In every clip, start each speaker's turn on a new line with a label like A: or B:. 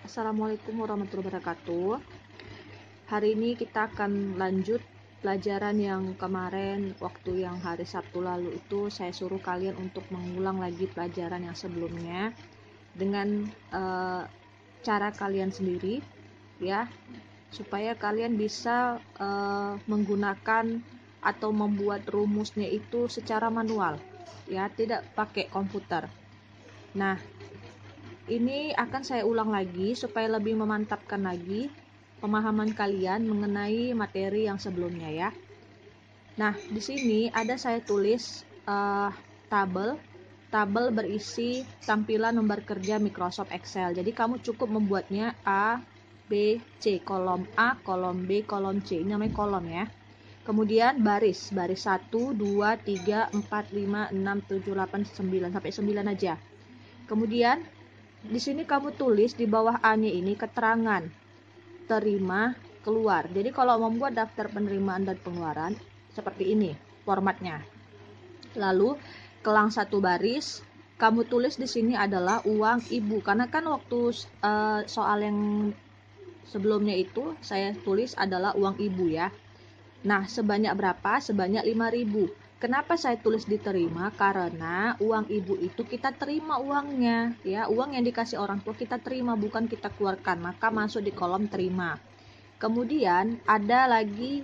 A: Assalamualaikum warahmatullahi wabarakatuh. Hari ini kita akan lanjut pelajaran yang kemarin waktu yang hari Sabtu lalu itu saya suruh kalian untuk mengulang lagi pelajaran yang sebelumnya dengan cara kalian sendiri ya, supaya kalian bisa menggunakan atau membuat rumusnya itu secara manual ya, tidak pakai komputer. Nah, ini akan saya ulang lagi supaya lebih memantapkan lagi pemahaman kalian mengenai materi yang sebelumnya ya. Nah, di sini ada saya tulis tabel berisi tampilan lembar kerja Microsoft Excel. Jadi kamu cukup membuatnya A, B, C, kolom A, kolom B, kolom C. Ini namanya kolom ya. Kemudian baris 1, 2, 3, 4, 5, 6, 7, 8, 9 sampai 9 aja. Kemudian di sini kamu tulis di bawah A-nya ini keterangan terima keluar. Jadi kalau membuat daftar penerimaan dan pengeluaran seperti ini formatnya. Lalu kelang satu baris, kamu tulis di sini adalah uang ibu, karena kan waktu soal yang sebelumnya itu saya tulis adalah uang ibu ya. Nah, sebanyak berapa? Sebanyak 5.000. Kenapa saya tulis diterima? Karena uang ibu itu kita terima uangnya, ya. Uang yang dikasih orang tua kita terima, bukan kita keluarkan. Maka masuk di kolom terima. Kemudian ada lagi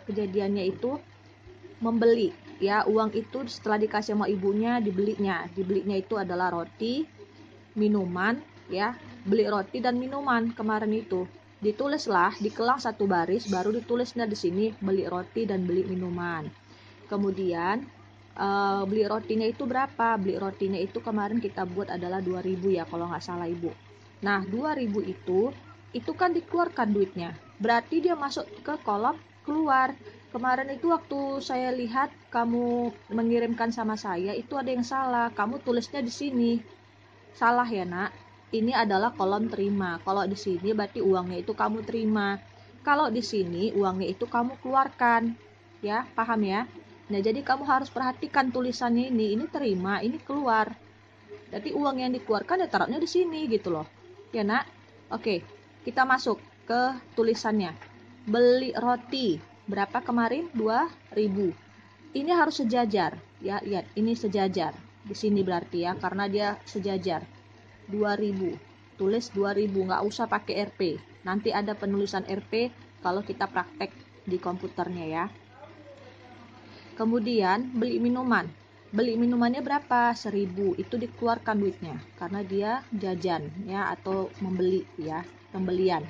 A: kejadiannya itu membeli, ya. Uang itu setelah dikasih sama ibunya dibelinya. Dibelinya itu adalah roti, minuman, ya. Beli roti dan minuman kemarin itu. Ditulislah dikelang satu baris, baru ditulisnya di sini beli roti dan beli minuman. Kemudian beli rotinya itu berapa? Beli rotinya itu kemarin kita buat adalah 2.000 ya kalau nggak salah ibu. Nah 2.000 itu kan dikeluarkan duitnya. Berarti dia masuk ke kolom keluar. Kemarin itu waktu saya lihat kamu mengirimkan sama saya itu ada yang salah. Kamu tulisnya di sini. Salah ya nak. Ini adalah kolom terima. Kalau di sini berarti uangnya itu kamu terima. Kalau di sini uangnya itu kamu keluarkan. Ya, paham ya? Nah, jadi kamu harus perhatikan tulisannya ini terima, ini keluar. Jadi uang yang dikeluarkan ya taruhnya di sini gitu loh. Ya, nak? Oke, kita masuk ke tulisannya. Beli roti. Berapa kemarin? 2.000. Ini harus sejajar. Ya, lihat, ini sejajar. Di sini berarti ya, karena dia sejajar. 2.000. Tulis 2.000, nggak usah pakai RP. Nanti ada penulisan RP kalau kita praktek di komputernya ya. Kemudian beli minuman. Beli minumannya berapa? 1.000. Itu dikeluarkan duitnya karena dia jajan ya atau membeli ya, pembelian.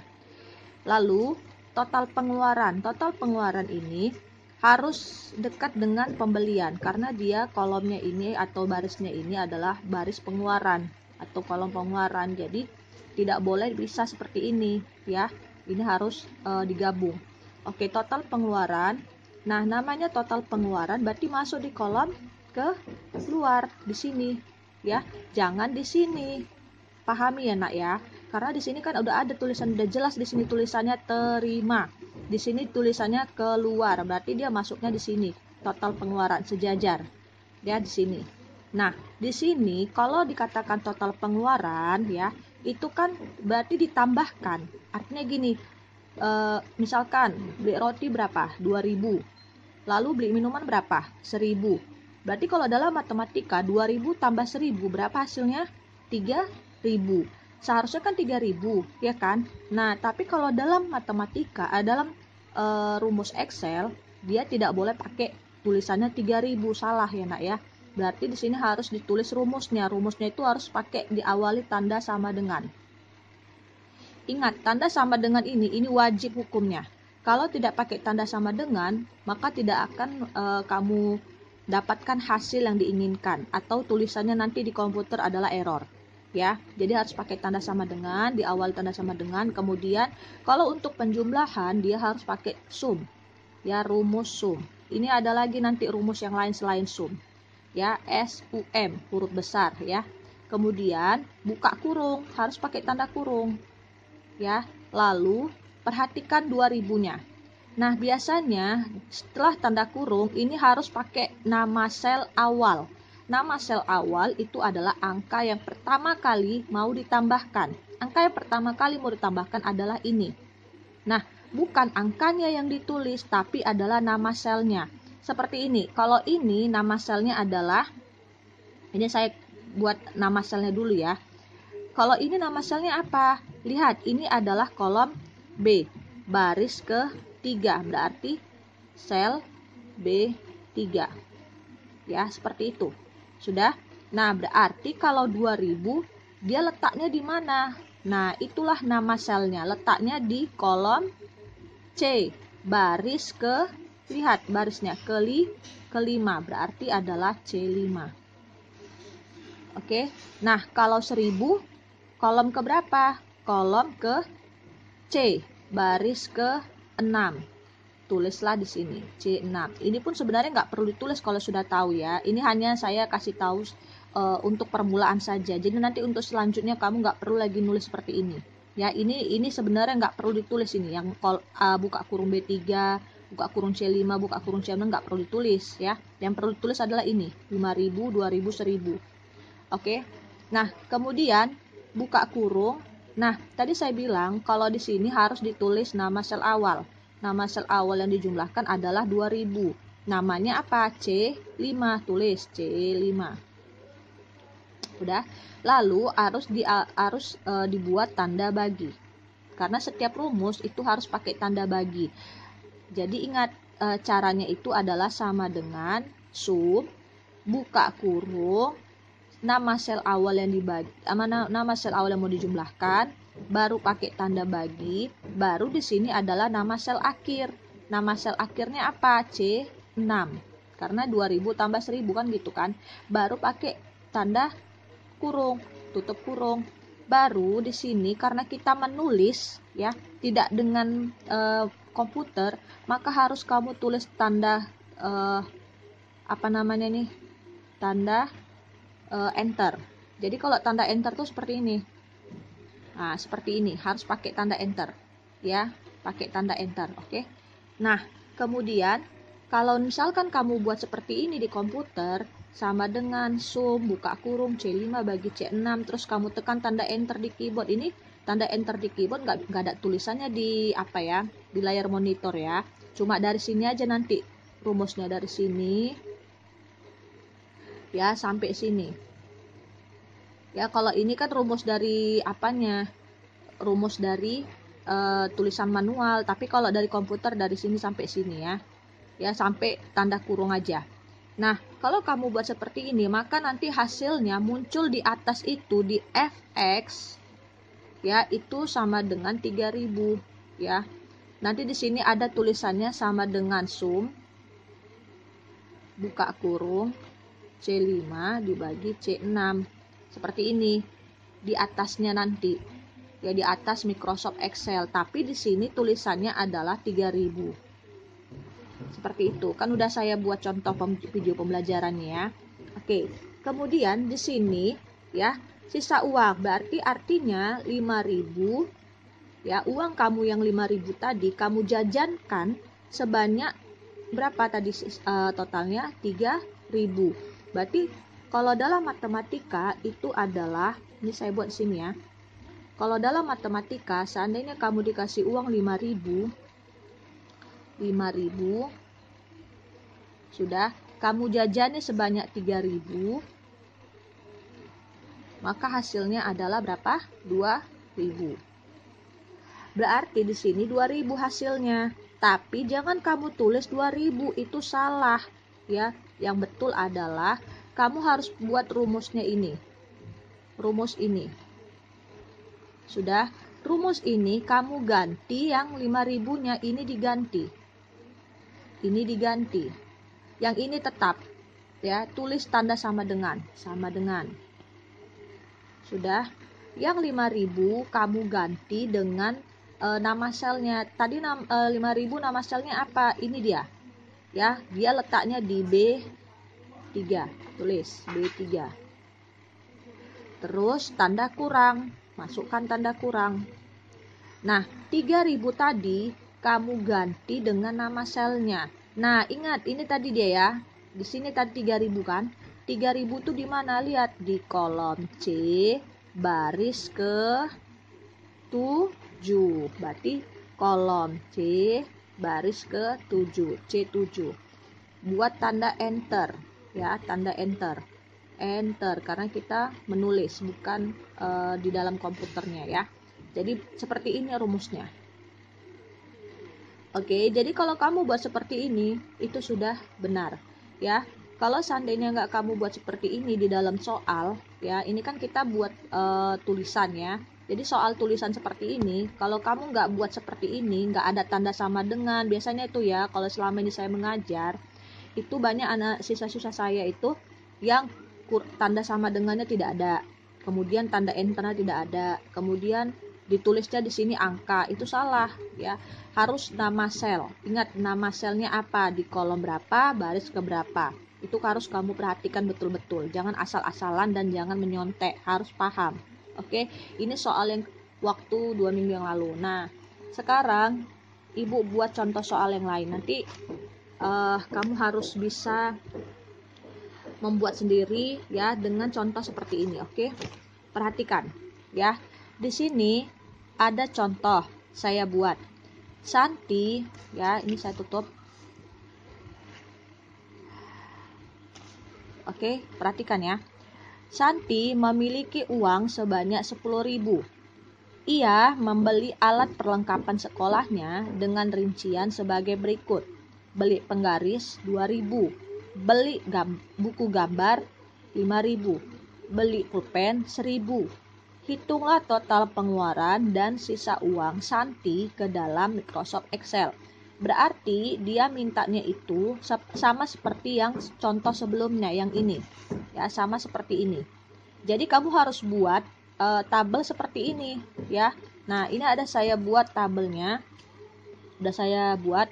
A: Lalu total pengeluaran. Total pengeluaran ini harus dekat dengan pembelian karena dia kolomnya ini atau barisnya ini adalah baris pengeluaran atau kolom pengeluaran. Jadi tidak boleh bisa seperti ini ya. Ini harus digabung. Oke, total pengeluaran. Nah, namanya total pengeluaran berarti masuk di kolom ke keluar di sini ya. Jangan di sini. Pahami ya, Nak ya. Karena di sini kan udah ada tulisan, udah jelas di sini tulisannya terima. Di sini tulisannya keluar, berarti dia masuknya di sini. Total pengeluaran sejajar. Ya di sini. Nah, di sini kalau dikatakan total pengeluaran ya, itu kan berarti ditambahkan. Artinya gini, misalkan beli roti berapa? 2.000. Lalu beli minuman berapa? 1.000. Berarti kalau dalam matematika 2.000 tambah 1.000 berapa hasilnya? 3.000. Seharusnya kan 3.000, ya kan? Nah, tapi kalau dalam matematika, dalam rumus Excel, dia tidak boleh pakai tulisannya 3.000, salah ya, Nak ya. Berarti di sini harus ditulis rumusnya. Rumusnya itu harus pakai diawali tanda sama dengan. Ingat, tanda sama dengan ini wajib hukumnya. Kalau tidak pakai tanda sama dengan, maka tidak akan kamu dapatkan hasil yang diinginkan atau tulisannya nanti di komputer adalah error. Ya, jadi harus pakai tanda sama dengan, di awal tanda sama dengan, kemudian kalau untuk penjumlahan dia harus pakai sum. Ya, rumus sum. Ini ada lagi nanti rumus yang lain selain sum. Ya, SUM, huruf besar ya. Kemudian buka kurung, harus pakai tanda kurung. Ya, lalu perhatikan 2.000-nya. Nah, biasanya setelah tanda kurung ini harus pakai nama sel awal Nama sel awal itu adalah angka yang pertama kali mau ditambahkan. Angka yang pertama kali mau ditambahkan adalah ini. Nah, bukan angkanya yang ditulis, tapi adalah nama selnya. Seperti ini. Kalau ini nama selnya adalah, ini saya buat nama selnya dulu ya. Kalau ini nama selnya apa? Lihat, ini adalah kolom B, baris ke-3, berarti sel B3. Ya, seperti itu. Sudah? Nah, berarti kalau 2000, dia letaknya di mana? Nah, itulah nama selnya. Letaknya di kolom C, baris lihat barisnya, kelima, berarti adalah C5. Oke, nah kalau 1000, kolom ke berapa? Kolom ke C, baris ke-6. Tulislah di sini C6. Ini pun sebenarnya nggak perlu ditulis kalau sudah tahu ya. Ini hanya saya kasih tahu untuk permulaan saja. Jadi nanti untuk selanjutnya kamu nggak perlu lagi nulis seperti ini. Ya, ini sebenarnya nggak perlu ditulis ini. Yang buka kurung B3, buka kurung C5, buka kurung C6 nggak perlu ditulis ya. Yang perlu ditulis adalah ini 5000, 2000, 1000. Oke. Nah, kemudian buka kurung. Nah, tadi saya bilang kalau di sini harus ditulis nama sel awal. Nama sel awal yang dijumlahkan adalah 2000. Namanya apa? C5. Tulis C5. Udah. Lalu harus dibuat tanda bagi. Karena setiap rumus itu harus pakai tanda bagi. Jadi ingat, caranya itu adalah sama dengan sum, buka kurung, nama sel awal yang dibagi, nama sel awal yang mau dijumlahkan, baru pakai tanda bagi, baru di sini adalah nama sel akhir. Nama sel akhirnya apa? C6. Karena 2000 tambah 1000 kan gitu kan. Baru pakai tanda kurung, tutup kurung. Baru di sini karena kita menulis ya, tidak dengan komputer, maka harus kamu tulis tanda tanda enter. Jadi kalau tanda enter tuh seperti ini. Nah, seperti ini, harus pakai tanda enter. Ya, pakai tanda enter, oke? Nah, kemudian kalau misalkan kamu buat seperti ini di komputer, sama dengan sum, buka kurung, C5 bagi C6, terus kamu tekan tanda enter di keyboard. Ini tanda enter di keyboard nggak ada tulisannya di di layar monitor ya. Cuma dari sini aja nanti rumusnya, dari sini ya sampai sini. Ya, kalau ini kan rumus dari rumus dari tulisan manual, tapi kalau dari komputer dari sini sampai sini ya. Ya, sampai tanda kurung aja. Nah, kalau kamu buat seperti ini, maka nanti hasilnya muncul di atas itu, di fx ya, itu sama dengan 3000 ya. Nanti di sini ada tulisannya sama dengan sum, buka kurung, C5 dibagi C6. Seperti ini di atasnya nanti. Ya, di atas Microsoft Excel, tapi di sini tulisannya adalah 3000. Seperti itu. Kan udah saya buat contoh video pembelajarannya ya. Oke. Kemudian di sini ya, sisa uang, berarti artinya 5000 ya, uang kamu yang 5000 tadi kamu jajankan sebanyak berapa tadi totalnya? 3000. Berarti kalau dalam matematika itu adalah, ini saya buat sini ya. Kalau dalam matematika seandainya kamu dikasih uang 5000 sudah, kamu jajannya sebanyak 3000, maka hasilnya adalah berapa? 2000. Berarti di sini 2000 hasilnya. Tapi jangan kamu tulis 2000, itu salah ya. Yang betul adalah kamu harus buat rumusnya ini. Rumus ini. Sudah, rumus ini kamu ganti, yang 5000-nya ini diganti. Ini diganti. Yang ini tetap ya, tulis tanda sama dengan. Sudah, yang 5000 kamu ganti dengan nama selnya. Tadi 5000 nama selnya apa? Ini dia. Ya, dia letaknya di B3. Tulis B3. Terus tanda kurang, masukkan tanda kurang. Nah, 3000 tadi kamu ganti dengan nama selnya. Nah, ingat ini tadi dia ya. Di sini tadi 3000 kan. 3000 tuh di mana? Lihat di kolom C baris ke 7. Berarti kolom C baris ke 7, C7. Buat tanda enter ya, tanda enter. Enter karena kita menulis bukan di dalam komputernya ya. Jadi seperti ini rumusnya. Oke, jadi kalau kamu buat seperti ini itu sudah benar ya. Kalau seandainya nggak kamu buat seperti ini di dalam soal ya, ini kan kita buat tulisan ya. Jadi soal tulisan seperti ini, kalau kamu nggak buat seperti ini, nggak ada tanda sama dengan, biasanya itu ya, kalau selama ini saya mengajar, itu banyak anak siswa-siswa saya itu yang tanda sama dengannya tidak ada, kemudian tanda enternya tidak ada, kemudian ditulisnya di sini angka, itu salah ya. Harus nama sel. Ingat nama selnya apa, di kolom berapa, baris ke berapa. Itu harus kamu perhatikan betul-betul. Jangan asal-asalan dan jangan menyontek, harus paham. Oke, ini soal yang waktu 2 minggu yang lalu. Nah, sekarang Ibu buat contoh soal yang lain. Nanti kamu harus bisa membuat sendiri ya dengan contoh seperti ini. Oke, perhatikan ya. Di sini ada contoh saya buat. Santi ya, ini saya tutup. Oke, perhatikan ya. Santi memiliki uang sebanyak 10.000. Ia membeli alat perlengkapan sekolahnya dengan rincian sebagai berikut. Beli penggaris 2.000, beli buku gambar 5.000, beli pulpen 1.000. Hitunglah total pengeluaran dan sisa uang Santi ke dalam Microsoft Excel. Berarti dia mintanya itu sama seperti yang contoh sebelumnya yang ini. Ya, sama seperti ini. Jadi kamu harus buat tabel seperti ini ya. Nah, ini ada saya buat tabelnya. Udah saya buat.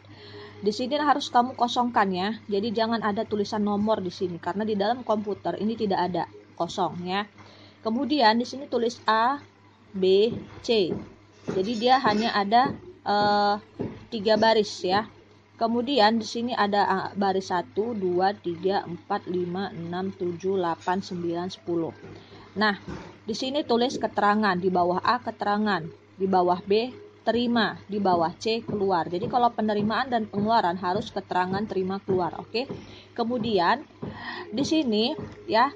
A: Di sini harus kamu kosongkan ya. Jadi jangan ada tulisan nomor di sini karena di dalam komputer ini tidak ada, kosong ya. Kemudian di sini tulis A, B, C. Jadi dia hanya ada 3 baris ya. Kemudian di sini ada baris 1, 2, 3, 4, 5, 6, 7, 8, 9, 10. Nah, di sini tulis keterangan, di bawah A keterangan, di bawah B terima, di bawah C keluar. Jadi kalau penerimaan dan pengeluaran harus keterangan terima keluar, oke? Kemudian di sini ya,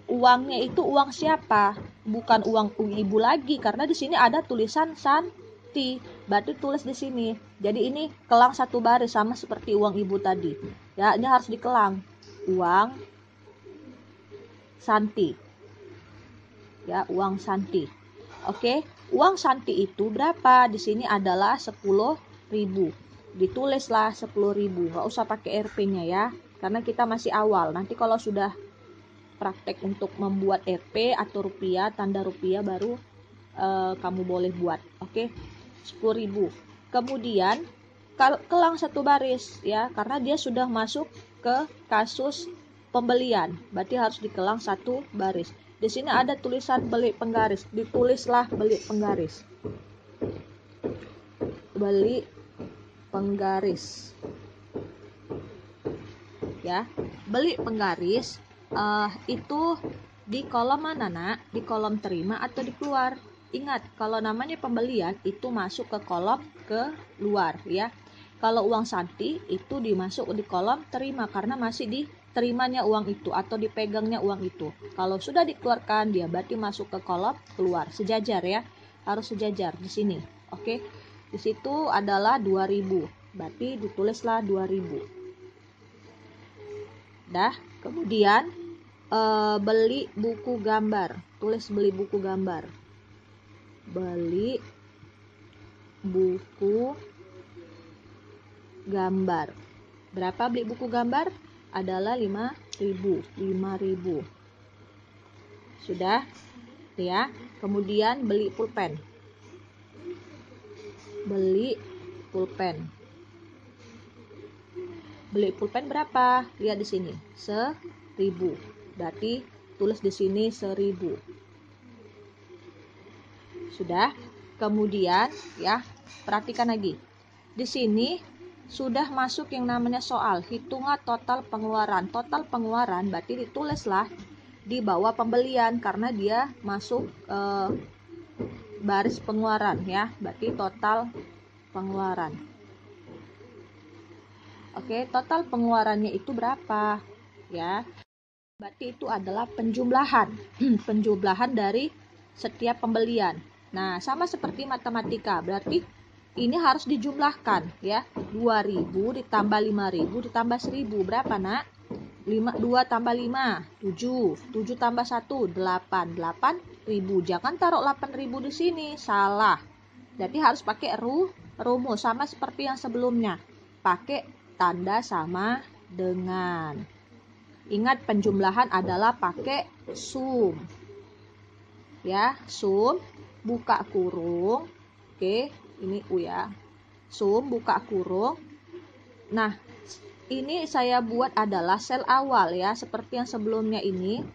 A: uangnya itu uang siapa? Bukan uang ibu lagi karena di sini ada tulisan Santi. Berarti tulis di sini. Jadi ini kelang satu baris sama seperti uang ibu tadi. Ya, ini harus dikelang. Uang Santi. Ya, uang Santi. Oke, uang Santi itu berapa? Di sini adalah 10.000. Ditulislah 10.000. Nggak usah pakai RP-nya ya. Karena kita masih awal. Nanti kalau sudah praktek untuk membuat RP atau rupiah, tanda rupiah baru kamu boleh buat. Oke, 10.000. Kemudian kelang satu baris ya, karena dia sudah masuk ke kasus pembelian, berarti harus dikelang satu baris. Di sini ada tulisan beli penggaris, ditulislah beli penggaris. Beli penggaris. Ya, beli penggaris itu di kolom mana nak? Di kolom terima atau di keluar? Ingat, kalau namanya pembelian itu masuk ke kolom keluar ya. Kalau uang Santi itu dimasuk di kolom terima karena masih diterimanya uang itu atau dipegangnya uang itu. Kalau sudah dikeluarkan dia berarti masuk ke kolom keluar. Sejajar ya. Harus sejajar di sini. Oke. Di situ adalah 2.000. Berarti ditulislah 2.000. Dah, kemudian beli buku gambar. Tulis beli buku gambar. Beli buku gambar. Berapa beli buku gambar? Adalah 5.000. 5.000. Sudah? Ya. Kemudian beli pulpen. Beli pulpen. Beli pulpen berapa? Lihat di sini. 1.000. Berarti tulis di sini 1.000. Sudah? Kemudian ya, perhatikan lagi. Di sini sudah masuk yang namanya soal. Hitunglah total pengeluaran. Total pengeluaran berarti ditulislah di bawah pembelian karena dia masuk baris pengeluaran ya. Berarti total pengeluaran. Oke, total pengeluarannya itu berapa? Ya. Berarti itu adalah penjumlahan. Penjumlahan dari setiap pembelian. Nah, sama seperti matematika. Berarti ini harus dijumlahkan ya. 2000 ditambah 5000 ditambah 1000. Berapa, Nak? 2 tambah 5, 7. 7 tambah 1, 8. 8000. Jangan taruh 8000 di sini, salah. Jadi harus pakai rumus sama seperti yang sebelumnya. Pakai tanda sama dengan. Ingat penjumlahan adalah pakai sum. Ya, sum buka kurung. Oke, ini U ya. Sum buka kurung. Nah, ini saya buat adalah sel awal ya, seperti yang sebelumnya ini.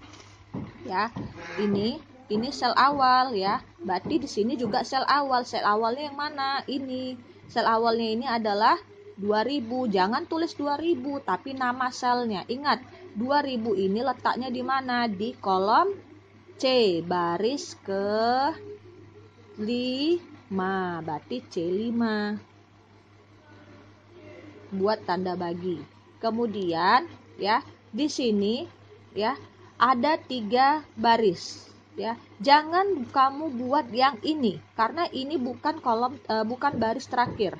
A: Ya, ini sel awal ya. Berarti di sini juga sel awal. Sel awalnya yang mana? Ini. Sel awalnya ini adalah 2000. Jangan tulis 2000 tapi nama selnya. Ingat, 2000 ini letaknya di mana? Di kolom C, baris ke 5. Berarti C5. Buat tanda bagi. Kemudian ya, di sini ya ada 3 baris ya. Jangan kamu buat yang ini karena ini bukan kolom bukan baris terakhir.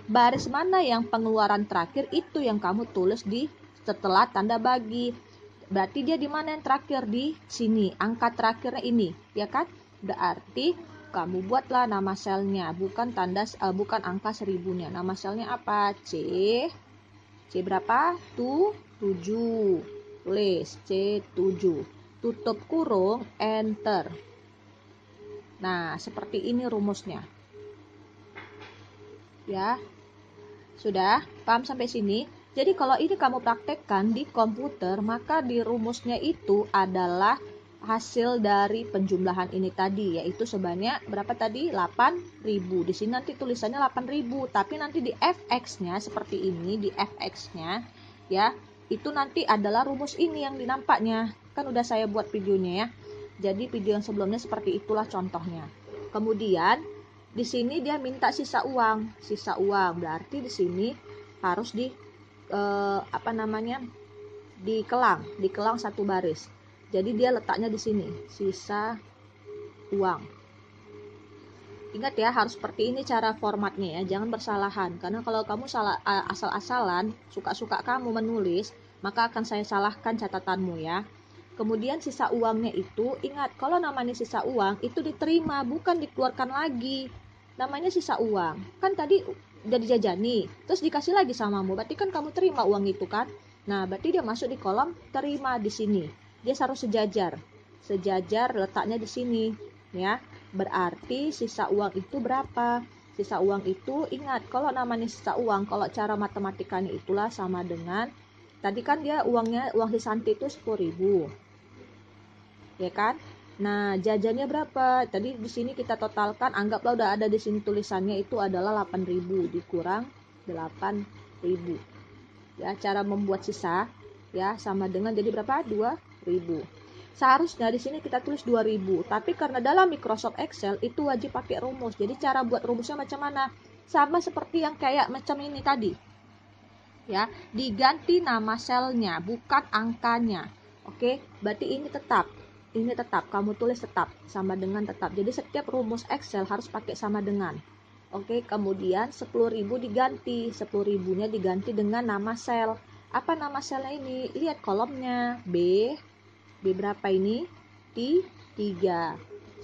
A: Baris mana yang pengeluaran terakhir itu yang kamu tulis di setelah tanda bagi. Berarti dia di mana yang terakhir? Di sini. Angka terakhirnya ini, ya kan? Berarti kamu buatlah nama selnya, bukan bukan angka 1000-nya. Nama selnya apa? C berapa? 7. Tulis C7. Tutup kurung, enter. Nah, seperti ini rumusnya. Ya. Sudah? Paham sampai sini? Jadi kalau ini kamu praktekkan di komputer, maka di rumusnya itu adalah hasil dari penjumlahan ini tadi, yaitu sebanyak berapa tadi? 8000. Di sini nanti tulisannya 8000, tapi nanti di fx-nya seperti ini, di fx-nya ya, itu nanti adalah rumus ini yang dinampaknya. Kan udah saya buat videonya ya. Jadi video yang sebelumnya seperti itulah contohnya. Kemudian di sini dia minta sisa uang. Sisa uang berarti di sini harus dikelang satu baris. Jadi dia letaknya di sini, sisa uang. Ingat ya, harus seperti ini cara formatnya ya, jangan bersalahan. Karena kalau kamu salah asal-asalan, suka-suka kamu menulis, maka akan saya salahkan catatanmu ya. Kemudian sisa uangnya itu, ingat kalau namanya sisa uang itu diterima, bukan dikeluarkan lagi. Namanya sisa uang. Kan tadi udah dijajani, terus dikasih lagi samamu, berarti kan kamu terima uang itu kan. Nah, berarti dia masuk di kolom terima di sini. Dia harus sejajar. Sejajar letaknya di sini, ya. Berarti sisa uang itu berapa? Sisa uang itu ingat kalau namanya sisa uang, kalau cara matematikanya itulah sama dengan tadi kan dia uang Susanti itu 10.000. Ya kan? Nah, jajannya berapa? Tadi di sini kita totalkan, anggaplah udah ada di sini tulisannya itu adalah 8.000 dikurang 8.000. Ya, cara membuat sisa ya sama dengan jadi berapa? 2.000. Seharusnya di sini kita tulis 2.000, tapi karena dalam Microsoft Excel itu wajib pakai rumus. Jadi cara buat rumusnya macam mana? Sama seperti yang kayak macam ini tadi. Ya, diganti nama selnya, bukan angkanya. Oke, berarti ini tetap kamu tulis tetap sama dengan tetap. Jadi setiap rumus Excel harus pakai sama dengan. Oke, kemudian 10.000 diganti. 10.000-nya diganti dengan nama sel. Apa nama selnya ini? Lihat kolomnya. B berapa ini? T3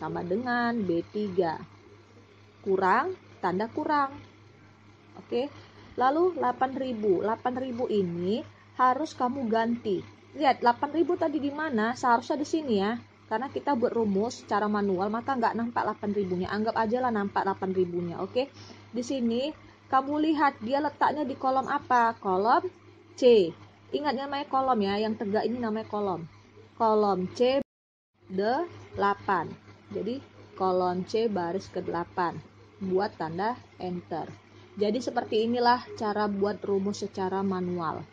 A: sama dengan B3. Kurang, tanda kurang. Oke. Lalu 8.000. 8.000 ini harus kamu ganti. Lihat 8.000 tadi di mana? Seharusnya di sini ya. Karena kita buat rumus secara manual maka nggak nampak 8.000-nya. Anggap aja lah nampak 8.000-nya. Oke. Di sini kamu lihat dia letaknya di kolom apa? Kolom C. Ingat namanya kolom ya. Yang tegak ini namanya kolom. Kolom C 8. Jadi kolom C baris ke-8. Buat tanda enter. Jadi seperti inilah cara buat rumus secara manual.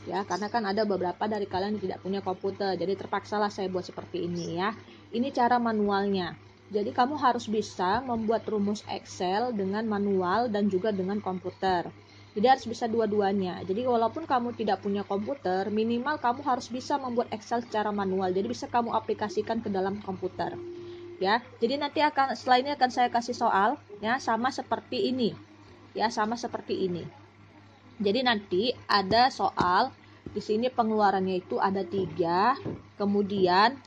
A: Ya, karena kan ada beberapa dari kalian yang tidak punya komputer, jadi terpaksalah saya buat seperti ini ya. Ini cara manualnya. Jadi kamu harus bisa membuat rumus Excel dengan manual dan juga dengan komputer. Jadi harus bisa dua-duanya. Jadi walaupun kamu tidak punya komputer, minimal kamu harus bisa membuat Excel secara manual. Jadi bisa kamu aplikasikan ke dalam komputer. Ya, jadi nanti setelah ini akan saya kasih soal ya, sama seperti ini. Ya, sama seperti ini. Jadi nanti ada soal di sini pengeluarannya itu ada 3, kemudian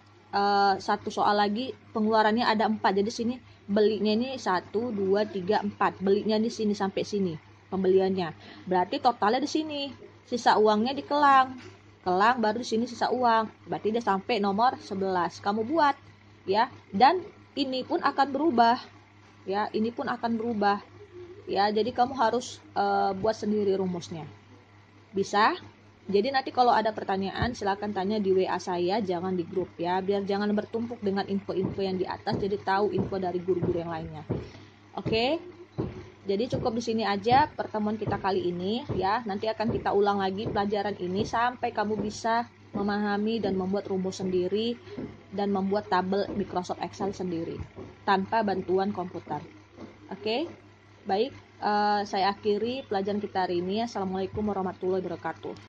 A: satu soal lagi pengeluarannya ada 4. Jadi sini belinya ini 1, 2, 3, 4. Belinya di sini sampai sini pembeliannya. Berarti totalnya di sini. Sisa uangnya di kelang. Kelang baru di sini sisa uang. Berarti dia sampai nomor 11. Kamu buat ya. Dan ini pun akan berubah. Ya, ini pun akan berubah. Ya, jadi kamu harus buat sendiri rumusnya. Bisa? Jadi nanti kalau ada pertanyaan silakan tanya di WA saya, jangan di grup ya, biar jangan bertumpuk dengan info-info yang di atas, jadi tahu info dari guru-guru yang lainnya. Oke? Jadi cukup di sini aja pertemuan kita kali ini ya. Nanti akan kita ulang lagi pelajaran ini sampai kamu bisa memahami dan membuat rumus sendiri dan membuat tabel Microsoft Excel sendiri tanpa bantuan komputer. Oke? Baik, saya akhiri pelajaran kita hari ini. Assalamualaikum warahmatullahi wabarakatuh.